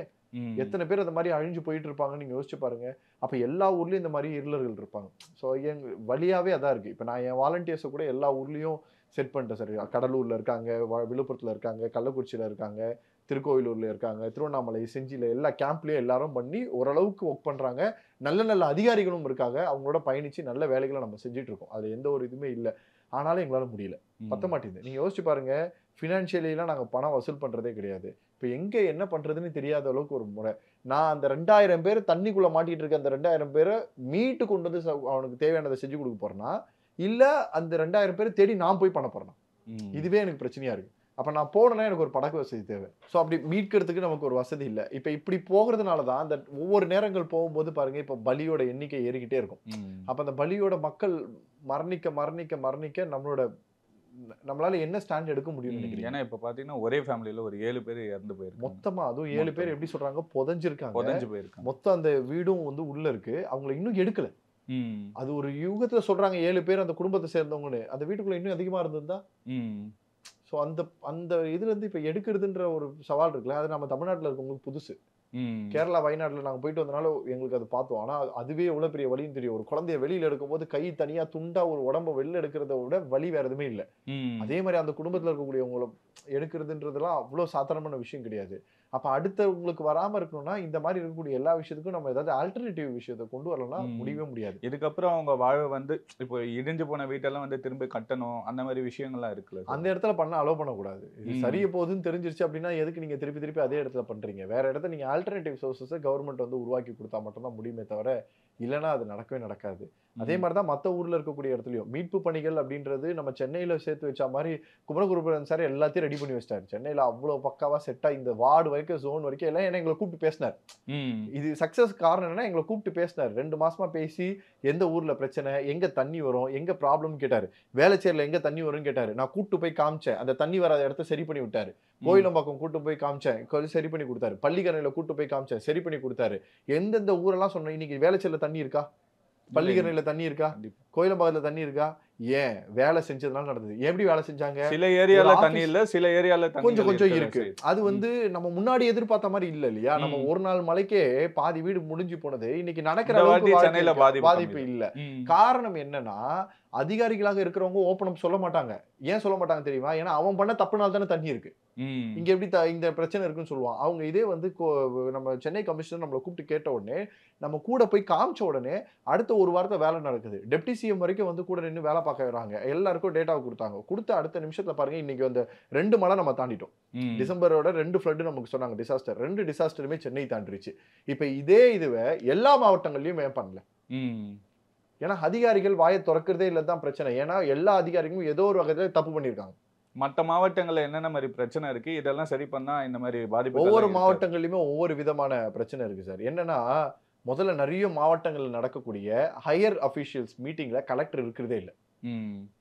எத்தனை பேர் அந்த மாதிரி அழிஞ்சு போயிட்டு இருப்பாங்கன்னு நீங்க யோசிச்சு பாருங்க. அப்ப எல்லா ஊர்லயும் இந்த மாதிரி இருளர்கள் இருப்பாங்க. ஸோ என் வழியாவே அதான் இருக்கு. இப்ப நான் என் வாலண்டியர்ஸை கூட எல்லா ஊர்லயும் செட் பண்ணிட்டேன் சார். கடலூர்ல இருக்காங்க, விழுப்புரத்துல இருக்காங்க, கள்ளக்குறிச்சியில இருக்காங்க, திருக்கோயிலூர்ல இருக்காங்க, திருவண்ணாமலை, செஞ்சில எல்லா கேம்ப்லயும் எல்லாரும் பண்ணி ஓரளவுக்கு ஒர்க் பண்றாங்க. நல்ல நல்ல அதிகாரிகளும் இருக்காங்க. அவங்களோட பயணிச்சு நல்ல வேலைகளை நம்ம செஞ்சுட்டு இருக்கோம். அதுல எந்த ஒரு இதுவுமே இல்ல. ஆனாலும் எங்களால முடியல. பத்த மாட்டேங்குது. நீங்க யோசிச்சு பாருங்க, ஃபினான்ஷியலிலாம் நாங்க பணம் வசூல் பண்றதே கிடையாது. இப்ப எங்க என்ன பண்றதுன்னு தெரியாத அளவுக்கு ஒரு முறை. நான் அந்த 2000 பேர் தண்ணிக்குள்ள மாட்டிட்டு இருக்க அந்த 2000 பேர மீட்டு கொண்டு வந்து அவனுக்கு தேவையானதை செஞ்சு கொடுக்க போறேனா, இல்ல அந்த 2000 பேரை தேடி நான் போய் பண்ண போறேனா? இதுவே எனக்கு பிரச்சனையா இருக்கு. அப்ப நான் போனேன்னா எனக்கு ஒரு படகு வசதி தேவை. சோ அப்படி மீட்கிறதுக்கு நமக்கு ஒரு வசதி இல்ல. இப்ப இப்படி போகிறதுனால தான் அந்த ஒவ்வொரு நேரங்கள் போகும்போது பாருங்க, இப்ப பலியோட எண்ணிக்கை ஏறிக்கிட்டே இருக்கும். அப்ப அந்த பலியோட மக்கள் மரணிக்க மரணிக்க மரணிக்க நம்மளால என்ன ஸ்டாண்ட் எடுக்க முடியும்னு நினைக்கிறீங்க? ஏன்னா இப்ப பாத்தீங்கன்னா ஒரே ஃபேமிலில ஒரு 7 பேர் இறந்து போயிருக்காங்க. மொத்தமா அதுவும் 7 பேர் எப்படி சொல்றாங்க, புதைஞ்சு போயிருக்காங்க. மொத்தம் அந்த வீடும் வந்து உள்ள இருக்கு. அவங்களை இன்னும் எடுக்கல. அது ஒரு யுகத்துல சொல்றாங்க 7 பேர் அந்த குடும்பத்தை சேர்ந்தவங்கன்னு. அந்த வீட்டுக்குள்ள இன்னும் அதிகமா இருந்திருந்தா, சோ அந்த இதுல இருந்து இப்ப எடுக்கிறதுன்ற ஒரு சவால் இருக்குல்ல, அது நம்ம தமிழ்நாட்டுல இருக்கவங்களுக்கு புதுசு. கேரளா, வயநாட்டுல நாங்க போயிட்டு வந்தனால எங்களுக்கு அது பார்த்தோம். ஆனா அதுவே எவ்வளவு பெரிய வலின்னு தெரியும். ஒரு குழந்தைய வெளியில எடுக்கும்போது கை தனியா துண்டா ஒரு உடம்ப வெளில எடுக்கிறத விட வலி வேற எதுவுமே இல்ல. அதே மாதிரி அந்த குடும்பத்துல இருக்கக்கூடியவங்களை எடுக்கிறதுன்றதுலாம் அவ்வளவு சாதாரணமான விஷயம் கிடையாது. அப்ப அடுத்தவங்களுக்கு வராம இருக்கணும்னா இந்த மாதிரி இருக்கக்கூடிய எல்லா விஷயத்துக்கும் நம்ம ஏதாவது ஆல்டர்னேட்டிவ் விஷயத்தை கொண்டு வரலன்னா முடியவே முடியாது. இதுக்கப்புறம் அவங்க வாழ்வு வந்து இப்போ இடிஞ்சு போன வீட்டெல்லாம் வந்து திரும்ப கட்டணும், அந்த மாதிரி விஷயங்கள்லாம் இருக்குல்ல, அந்த இடத்துல பண்ண அலோவ் பண்ணக்கூடாது. இது சரிய போகுதுன்னு தெரிஞ்சிருச்சு அப்படின்னா எதுக்கு நீங்க திருப்பி திருப்பி அதே இடத்துல பண்றீங்க? வேற இடத்துல நீங்க ஆல்டர்னேட்டிவ் சோர்சஸை கவர்மெண்ட் வந்து உருவாக்கி கொடுத்தா மட்டும்தான் முடியுமே தவிர இல்லைன்னா அது நடக்கவே நடக்காது. அதே மாதிரிதான் மற்ற ஊர்ல இருக்கக்கூடிய இடத்துலயும் மீட்பு பணிகள் அப்படின்றது நம்ம சென்னையில சேர்த்து வச்ச மாதிரி குமரகுருபரன் சார் எல்லாத்தையும் ரெடி பண்ணி வச்சிட்டாரு. சென்னையில அவ்வளவு பக்காவா செட்டா இந்த வார்டு வரைக்கும் ஜோன் வரைக்கும் எல்லாம் எங்களை கூப்பிட்டு பேசினார். இது சக்சஸ் காரணம் என்னன்னா எங்களை கூப்பிட்டு பேசினார். 2 மாசமா பேசி எந்த ஊர்ல பிரச்சனை, எங்க தண்ணி வரும், எங்க ப்ராப்ளம் கேட்டாரு. வேளச்சேரியில எங்க தண்ணி வரும்னு கேட்டாரு. நான் கூட்டு போய் காமிச்சேன். அந்த தண்ணி வராத இடத்த சரி பண்ணி விட்டாரு. கோயிலம்பாக்கம் கூட்டு போய் காமிச்சேன், சரி பண்ணி கொடுத்தாரு. பள்ளிக்கரணையில கூட்டு போய் காமிச்சேன், சரி பண்ணி கொடுத்தாரு. எந்தெந்த ஊரெல்லாம் சொன்னேன், இன்னைக்கு வேளச்சேரியில தண்ணி இருக்கா, பள்ளிக்கரணையில தண்ணி இருக்கா, கோயிலம்பாக்கத்துல தண்ணி இருக்கா? ஏன் வேலை செஞ்சதுனால நடந்தது. எப்படி வேலை செஞ்சாங்க? சில ஏரியால தண்ணி இல்ல, சில ஏரியால கொஞ்சம் கொஞ்சம் இருக்கு. அது வந்து நம்ம முன்னாடி எதிர்பார்த்த மாதிரி இல்ல இல்லையா? நம்ம ஒரு நாள் மலைக்கே பாதி வீடு முடிஞ்சு போனது இன்னைக்கு நடக்கிற அளவுக்கு பாதிப்பு இல்ல. காரணம் என்னன்னா அதிகாரிகளாக இருக்கிறவங்க ஓபன் அப் சொல்ல மாட்டாங்க. ஏன் சொல்ல மாட்டாங்க தெரியுமா? ஏன்னா அவன் பண்ண தப்புனால தானே தண்ணி இருக்கு. இங்க எப்படி இந்த பிரச்சனை இருக்குன்னு சொல்லுவான். அவங்க இதே வந்து நம்ம சென்னை கமிஷனர் நம்மளை கூப்பிட்டு கேட்ட உடனே நம்ம கூட போய் காமிச்ச உடனே அடுத்த ஒரு வாரத்தை வேலை நடக்குது. டெப்டி சிஎம் வரைக்கும் வந்து கூட நின்று வேலை பார்க்க வராங்க. எல்லாருக்கும் டேட்டாவை கொடுத்தாங்க. கொடுத்த அடுத்த நிமிஷத்துல பாருங்க இன்னைக்கு வந்து 2 மழை நம்ம தாண்டிட்டோம். டிசம்பரோட 2 ஃப்ளட் நமக்கு சொன்னாங்க டிசாஸ்டர். 2 டிசாஸ்டருமே சென்னை தாண்டிருச்சு. இப்ப இதே இதுவே எல்லா மாவட்டங்கள்லயும் ஏன் பண்ணல? ஏன்னா அதிகாரிகள் வாயை திறக்கிறதே இல்லதான் பிரச்சனை. ஏன்னா எல்லா அதிகாரிகளும் ஏதோ ஒரு வகையில தப்பு பண்ணிருக்காங்க. மற்ற மாவட்டங்கள்ல என்னென்ன மாதிரி பிரச்சனை இருக்கு, இதெல்லாம் சரி பண்ணா இந்த மாதிரி பாதிப்பு ஒவ்வொரு மாவட்டங்கள்லயுமே ஒவ்வொரு விதமான பிரச்சனை இருக்கு சார். என்னன்னா முதல்ல நிறைய மாவட்டங்கள்ல நடக்கக்கூடிய ஹையர் அபிஷியல்ஸ் மீட்டிங்ல கலெக்டர் இருக்கிறதே இல்லை.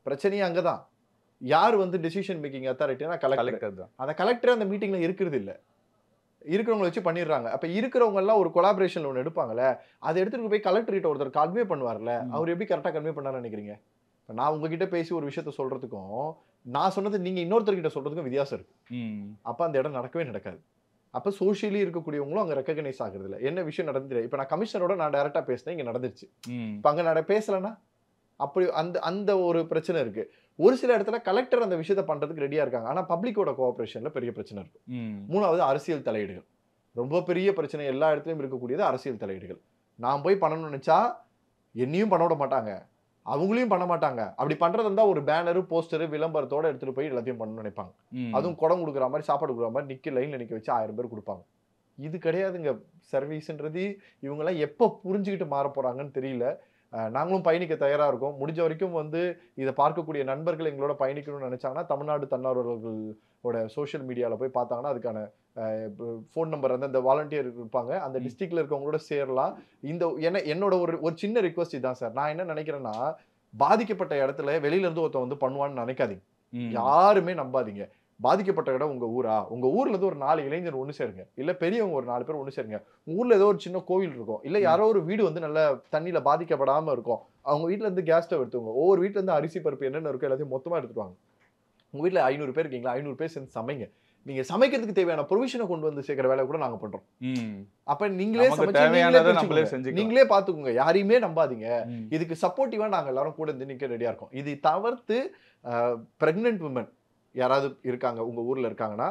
பிரச்சனையே அங்கதான். யார் வந்து டிசிஷன் மேக்கிங் அத்தாரிட்டினா கலெக்டர் தான். அந்த கலெக்டர் அந்த மீட்டிங்ல இருக்கிறது இல்லை. இருக்கிறவங்களை வச்சு பண்ணிடுறாங்க. அப்ப இருக்கிறவங்க எல்லாம் ஒரு கொலாபரேஷன்ல ஒன்று எடுப்பாங்கல்ல, அதை எடுத்துட்டு போய் கலெக்டர் கிட்ட ஒருத்தர் கன்வே பண்ணுவார்ல, அவர் எப்படி கரெக்டா கன்வே பண்ணாருன்னு நினைக்கிறீங்க? நான் உங்ககிட்ட பேசி ஒரு விஷயத்த சொல்றதுக்கும் நான் சொன்னது நீங்க இன்னொருத்தர்கிட்ட சொல்றதுக்கும் வித்தியாசம் இருக்கு. அப்ப அந்த இடம் நடக்கவே நடக்காது. அப்ப சோசியலி இருக்கக்கூடியவங்களும் அங்க ரெக்கக்னைஸ் ஆகுறது இல்லை. என்ன விஷயம் நடந்துரு, இப்ப நான் கமிஷனரோட நான் டைரக்டா பேசினேன், இங்க நடந்துருச்சு. இப்ப அங்க பேசலன்னா அப்படி அந்த ஒரு பிரச்சனை இருக்கு. ஒரு சில இடத்துல கலெக்டர் அந்த விஷயத்தை பண்றதுக்கு ரெடியா இருக்காங்க. ஆனா பப்ளிக்கோட கோஆபரேஷன்ல பெரிய பிரச்சனை இருக்கு. 3வது அரசியல் தலையீடுகள். ரொம்ப பெரிய பிரச்சனை எல்லா இடத்துலயும் இருக்கக்கூடியது அரசியல் தலையீடுகள். நான் போய் பண்ணணும்னு நினைச்சா என்னையும் பண்ண விட மாட்டாங்க, அவங்களையும் பண்ண மாட்டாங்க. அப்படி பண்றது இருந்தா ஒரு பேனரு, போஸ்டரு, விளம்பரத்தோட எடுத்துட்டு போய் எல்லாத்தையும் பண்ணணும்னு நினைப்பாங்க. அதுவும் குடம் கொடுக்குற மாதிரி, சாப்பாடு கொடுக்குற மாதிரி லைன்ல நிக்க வச்சு 1000 பேர் கொடுப்பாங்க. இது கிடையாதுங்க சர்வீஸ்ன்றது. இவங்க எல்லாம் எப்ப புரிஞ்சுக்கிட்டு மாற போறாங்கன்னு தெரியல. நாங்களும் பயணிக்க தயாரா இருக்கோம். முடிஞ்ச வரைக்கும் வந்து இதை பார்க்கக்கூடிய நண்பர்கள் எங்களோட பயணிக்கணும்னு நினைச்சாங்கன்னா தமிழ்நாடு தன்னார்வலர்களோட சோஷியல் மீடியால போய் பார்த்தாங்கன்னா அதுக்கான ஃபோன் நம்பர் அந்த வாலண்டியர் இருப்பாங்க, அந்த டிஸ்ட்ரிக்ட்ல இருக்கவங்களோட சேரலாம். என்னோட ஒரு சின்ன ரிக்வஸ்ட் இதான் சார். நான் என்ன நினைக்கிறேன்னா, பாதிக்கப்பட்ட இடத்துல வெளியில இருந்து ஒருத்தன் வந்து பண்ணுவான்னு நினைக்காதீங்க. யாருமே நம்பாதீங்க. பாதிக்கப்பட்ட இடம் உங்க ஊரா, உங்க ஊர்ல இருந்து ஒரு 4 இளைஞர் ஒண்ணு சேருங்க, இல்ல பெரியவங்க ஒரு 4 பேர் ஒண்ணு சேருங்க. ஊர்ல ஏதோ ஒரு சின்ன கோவில் இருக்கும், இல்ல யாரோ ஒரு வீடு வந்து நல்ல தண்ணியில பாதிக்கப்படாம இருக்கும், அவங்க வீட்டுல இருந்து கேஸ் ஸ்டவ் எடுத்துவாங்க. ஒவ்வொரு வீட்டுல இருந்து அரிசி பருப்பு என்னென்ன இருக்கோ எல்லாத்தையும் மொத்தமா எடுத்துட்டு வாங்க. உங்க வீட்டுல 500 பேர் இருக்கீங்களா, 500 பேர் சேர்ந்து சமைங்க. நீங்க சமைக்கிறதுக்கு தேவையான ப்ரொவிஷனை கொண்டு வந்து சேர்க்கிற வேலை கூட நாங்க பண்றோம். அப்ப நீங்களே சமைச்சு நீங்களே பாத்துக்கோங்க. யாரையுமே நம்பாதீங்க. இதுக்கு சப்போர்ட்டிவா நாங்க எல்லாரும் கூட இருந்து நிக்க ரெடியா இருக்கோம். இது தவிர்த்து பிரெக்னன்ட் விமன் யாராவது இருக்காங்க உங்க ஊர்ல இருக்காங்கன்னா,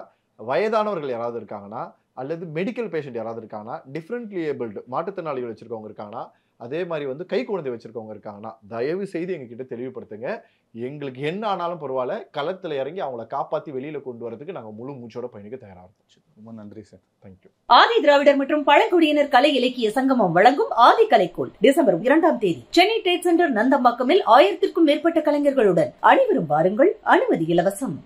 வயதானவர்கள் யாராவது இருக்காங்கன்னா, அல்லது மெடிக்கல் பேஷண்ட் யாராவது இருக்காங்கன்னா, டிஃபரெண்ட்லி ஏபிள்டு மாற்றுத்திறனாளிகள் வச்சிருக்கவங்க இருக்காங்கன்னா, அதே மாதிரி வந்து கை குழந்தை வச்சிருக்கவங்க இருக்காங்கன்னா, தயவு செய்து எங்ககிட்ட தெளிவுபடுத்துங்க. எங்களுக்கு என்ன ஆனாலும் பரவாயில்ல, களத்துல இறங்கி அவங்கள காப்பாத்தி வெளியில கொண்டு வரதுக்கு நாங்க முழு மூச்சோட பயணிக்க தயாரா இருக்கோம். ரொம்ப நன்றி சார். தேங்க்யூ. ஆதி திராவிடர் மற்றும் பழங்குடியினர் கலை இலக்கிய சங்கமம் வழங்கும் ஆதி கலைக்கோள் டிசம்பர் 2 சென்னை ட்ரேட் சென்டர் நந்தம்பாக்கமில் 1000க்கும் மேற்பட்ட கலைஞர்களுடன் அனைவரும் வாருங்கள். அனுமதி இலவசம்.